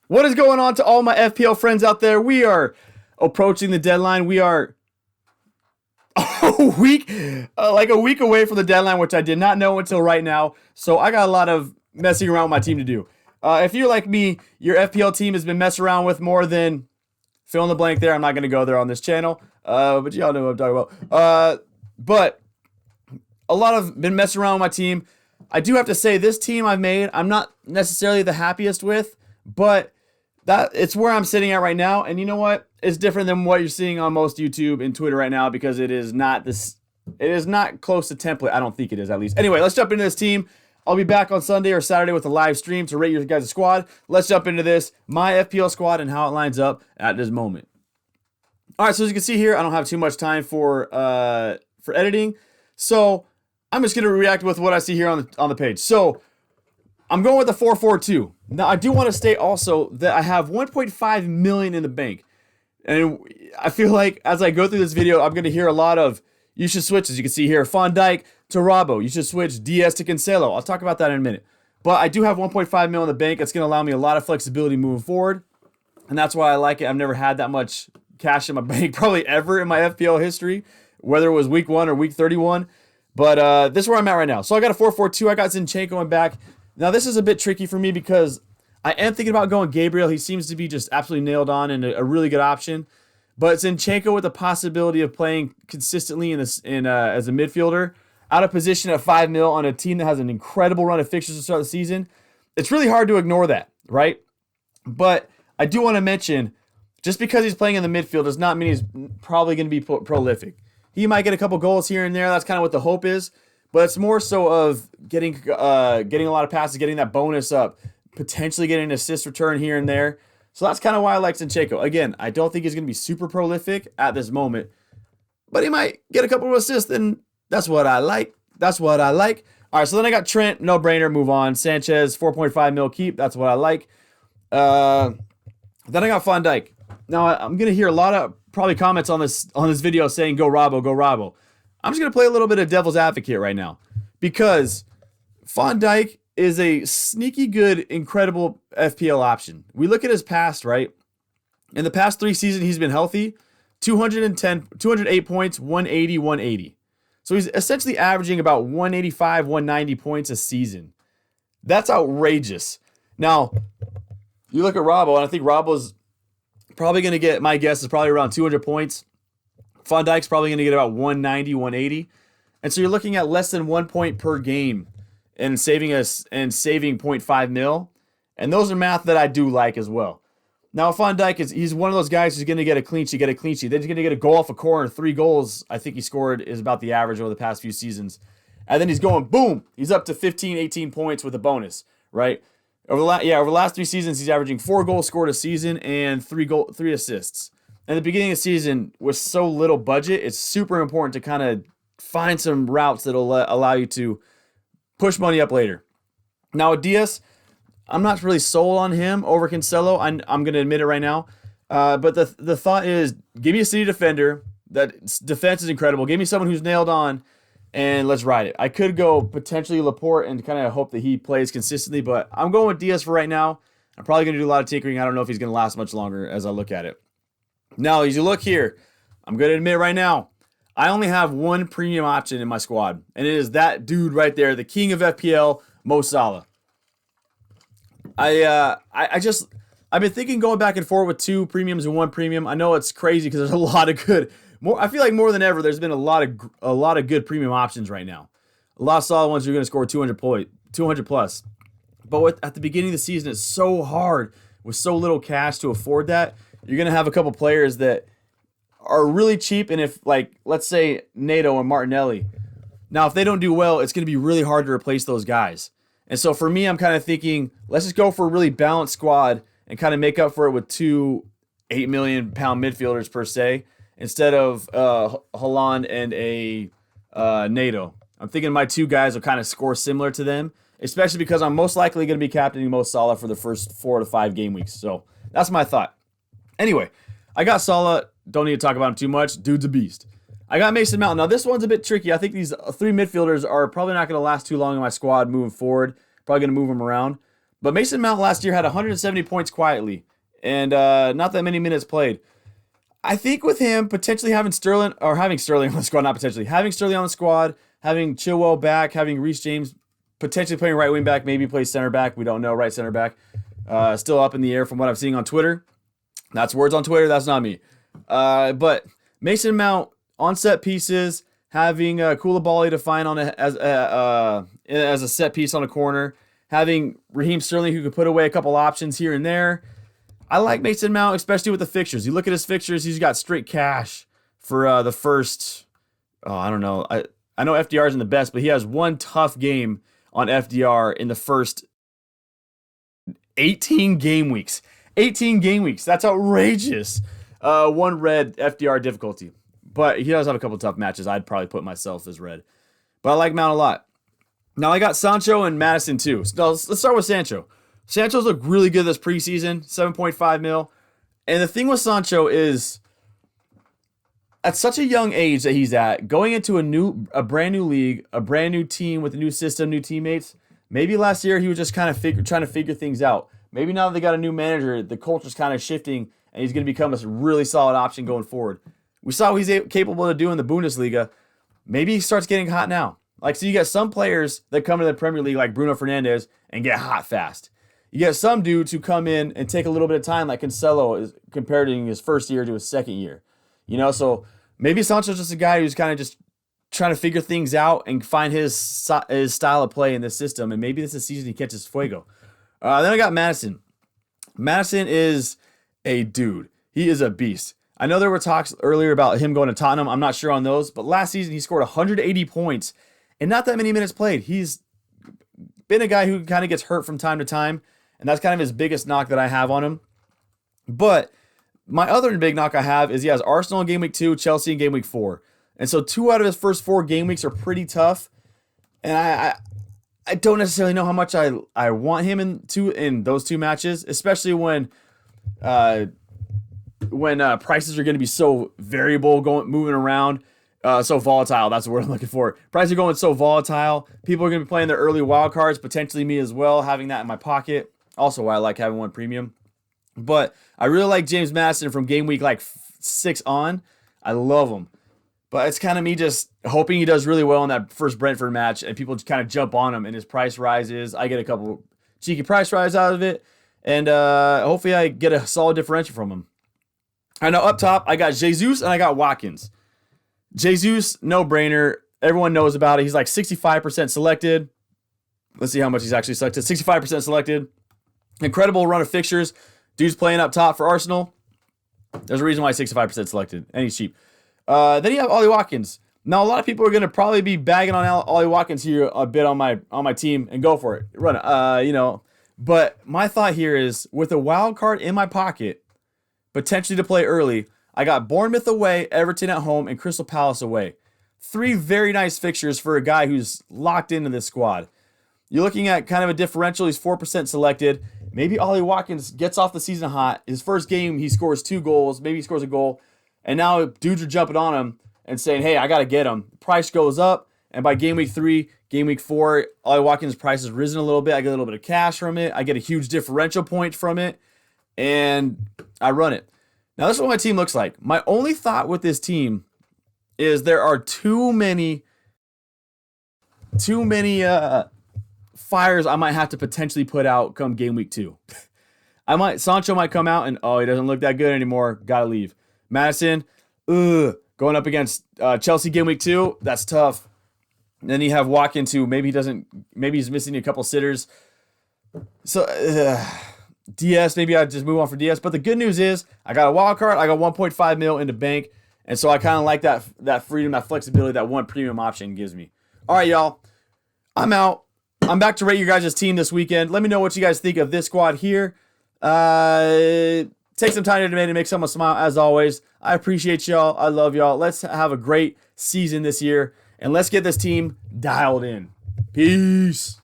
What is going on to all my FPL friends out there? We are approaching the deadline. We are like a week away from the deadline, which I did not know until right now. So I got a lot of messing around with my team to do. If you're like me, your FPL team has been messed around with more than fill in the blank there. I'm not going to go there on this channel, but y'all know what I'm talking about. But a lot of been messing around with my team. I do have to say, this team I've made, I'm not necessarily the happiest with, but that it's where I'm sitting at right now. And you know what? It's different than what you're seeing on most YouTube and Twitter right now, because it is not this. It is not close to template. I don't think it is, at least. Anyway, let's jump into this team. I'll be back on Sunday or Saturday with a live stream to rate your guys' squad. Let's jump into this, my FPL squad and how it lines up at this moment. All right, so as you can see here, I don't have too much time for editing, so I'm just gonna react with what I see here on the page. So I'm going with the 4-4-2. Now, I do want to state also that I have 1.5 million in the bank. And I feel like as I go through this video, I'm going to hear a lot of, you should switch, as you can see here, Van Dijk to Robbo. You should switch Diaz to Cancelo. I'll talk about that in a minute. But I do have 1.5 million in the bank. It's going to allow me a lot of flexibility moving forward. And that's why I like it. I've never had that much cash in my bank, probably ever in my FPL history, whether it was week 1 or week 31. But this is where I'm at right now. So I got a 4-4-2. I got Zinchenko in back. Now, this is a bit tricky for me because I am thinking about going Gabriel. He seems to be just absolutely nailed on and a really good option. But Zinchenko with the possibility of playing consistently as a midfielder, out of position at 5 mil on a team that has an incredible run of fixtures to start the season. It's really hard to ignore that, right? But I do want to mention, just because he's playing in the midfield does not mean he's probably going to be prolific. He might get a couple goals here and there. That's kind of what the hope is. But it's more so of getting a lot of passes, getting that bonus up, potentially getting an assist return here and there. So that's kind of why I like Zinchenko. Again, I don't think he's going to be super prolific at this moment, but he might get a couple of assists, and that's what I like. That's what I like. All right, so then I got Trent, no brainer, move on. Sanchez, 4.5 mil keep. That's what I like. Then I got Van Dijk. Now I'm going to hear a lot of probably comments on this video saying go Robbo, go Robbo. I'm just going to play a little bit of devil's advocate right now, because Van Dijk is a sneaky good, incredible FPL option. We look at his past, right? In the past 3 seasons, he's been healthy. 208 points, 180, 180. So he's essentially averaging about 185, 190 points a season. That's outrageous. Now, you look at Robbo, and I think Robbo's probably going to get, my guess is probably around 200 points. Van Dijk's probably going to get about 190, 180. And so you're looking at less than 1 point per game and saving 0.5 mil. And those are math that I do like as well. Now, Van Dijk he's one of those guys who's going to get a clean sheet, Then he's going to get a goal off a corner. 3 goals, I think he scored, is about the average over the past few seasons. And then he's going, boom, he's up to 15, 18 points with a bonus, right? Over the last 3 seasons, he's averaging 4 goals scored a season and 3 assists. In the beginning of the season, with so little budget, it's super important to kind of find some routes that'll allow you to push money up later. Now, with Diaz, I'm not really sold on him over Cancelo. I'm going to admit it right now. But the thought is, give me a city defender. That defense is incredible. Give me someone who's nailed on, and let's ride it. I could go potentially Laporte and kind of hope that he plays consistently, but I'm going with Diaz for right now. I'm probably going to do a lot of tinkering. I don't know if he's going to last much longer as I look at it. Now, as you look here, I'm going to admit right now, I only have one premium option in my squad, and it is that dude right there, the king of FPL, Mo Salah. I've been thinking going back and forth with 2 premiums and 1 premium. I know it's crazy because there's a lot of good. I feel like more than ever, there's been a lot of good premium options right now. A lot of solid ones who are going to score 200 plus. But at the beginning of the season, it's so hard with so little cash to afford that. You're going to have a couple players that are really cheap, and if, like, let's say Nato and Martinelli, now if they don't do well, it's going to be really hard to replace those guys. And so for me, I'm kind of thinking, let's just go for a really balanced squad and kind of make up for it with 2 8 million pound midfielders per se, instead of Haaland and a Nato. I'm thinking my 2 guys will kind of score similar to them, especially because I'm most likely going to be captaining Mo Salah for the first 4 to 5 game weeks. So that's my thought. Anyway, I got Salah. Don't need to talk about him too much. Dude's a beast. I got Mason Mount. Now, this one's a bit tricky. I think these 3 midfielders are probably not going to last too long in my squad moving forward. Probably going to move them around. But Mason Mount last year had 170 points quietly and not that many minutes played. I think with him potentially having Sterling on the squad, not potentially, having Sterling on the squad, having Chilwell back, having Reece James potentially playing right wing back, maybe play center back. We don't know, right center back. Still up in the air from what I'm seeing on Twitter. That's words on Twitter. That's not me. But Mason Mount on set pieces, having Koulibaly to find on as a set piece on a corner, having Raheem Sterling who could put away a couple options here and there. I like Mason Mount, especially with the fixtures. You look at his fixtures, he's got straight cash for the first, I don't know. I know FDR isn't the best, but he has one tough game on FDR in the first 18 game weeks. 18 game weeks. That's outrageous. One red FDR difficulty. But he does have a couple tough matches. I'd probably put myself as red. But I like Mount a lot. Now I got Sancho and Madison too. So let's start with Sancho. Sancho's looked really good this preseason, 7.5 mil. And the thing with Sancho is, at such a young age that he's at, going into a brand new league, a brand new team with a new system, new teammates. Maybe last year he was just kind of trying to figure things out. Maybe now that they got a new manager, the culture's kind of shifting, and he's going to become a really solid option going forward. We saw what he's capable of doing in the Bundesliga. Maybe he starts getting hot now. So you got some players that come to the Premier League, like Bruno Fernandes, and get hot fast. You get some dudes who come in and take a little bit of time, like Cancelo is comparing his first year to his second year. So maybe Sancho's just a guy who's kind of just trying to figure things out and find his style of play in this system, and maybe this is the season he catches fuego. Then I got Madison. Madison is a dude. He is a beast. I know there were talks earlier about him going to Tottenham. I'm not sure on those, but last season he scored 180 points and not that many minutes played. He's been a guy who kind of gets hurt from time to time, and that's kind of his biggest knock that I have on him. But my other big knock I have is he has Arsenal in game week 2, Chelsea in game week 4. And so 2 out of his first 4 game weeks are pretty tough. And I don't necessarily know how much I want him in those 2 matches, especially when prices are going to be so variable, moving around, so volatile. That's the word I'm looking for. Prices are going so volatile. People are going to be playing their early wild cards, potentially me as well, having that in my pocket. Also why I like having one premium. But I really like James Madison from game week 6 on. I love him. But it's kind of me just hoping he does really well in that first Brentford match and people just kind of jump on him and his price rises. I get a couple cheeky price rise out of it. And hopefully I get a solid differential from him. I know up top, I got Jesus and I got Watkins. Jesus, no-brainer. Everyone knows about it. He's like 65% selected. Let's see how much he's actually selected. 65% selected. Incredible run of fixtures. Dude's playing up top for Arsenal. There's a reason why he's 65% selected. And he's cheap. Then you have Ollie Watkins. Now, a lot of people are going to probably be bagging on Ollie Watkins here a bit on my team, and go for it. Run it. But my thought here is, with a wild card in my pocket, potentially to play early, I got Bournemouth away, Everton at home, and Crystal Palace away. 3 very nice fixtures for a guy who's locked into this squad. You're looking at kind of a differential. He's 4% selected. Maybe Ollie Watkins gets off the season hot. His first game, he scores 2 goals. Maybe he scores a goal. And now dudes are jumping on him and saying, hey, I got to get him. Price goes up. And by game week 3, game week 4, Ollie Watkins' price has risen a little bit. I get a little bit of cash from it. I get a huge differential point from it. And I run it. Now, this is what my team looks like. My only thought with this team is there are too many fires I might have to potentially put out come game week 2. Sancho might come out and, he doesn't look that good anymore. Got to leave. Madison, going up against Chelsea game week 2. That's tough. And then you have Watkins who maybe he's missing a couple sitters. So, DS, maybe I just move on for DS. But the good news is I got a wild card. I got 1.5 mil in the bank. And so I kind of like that freedom, that flexibility that one premium option gives me. All right, y'all. I'm out. I'm back to rate your guys' team this weekend. Let me know what you guys think of this squad here. Take some time today to make someone smile, as always. I appreciate y'all. I love y'all. Let's have a great season this year. And let's get this team dialed in. Peace.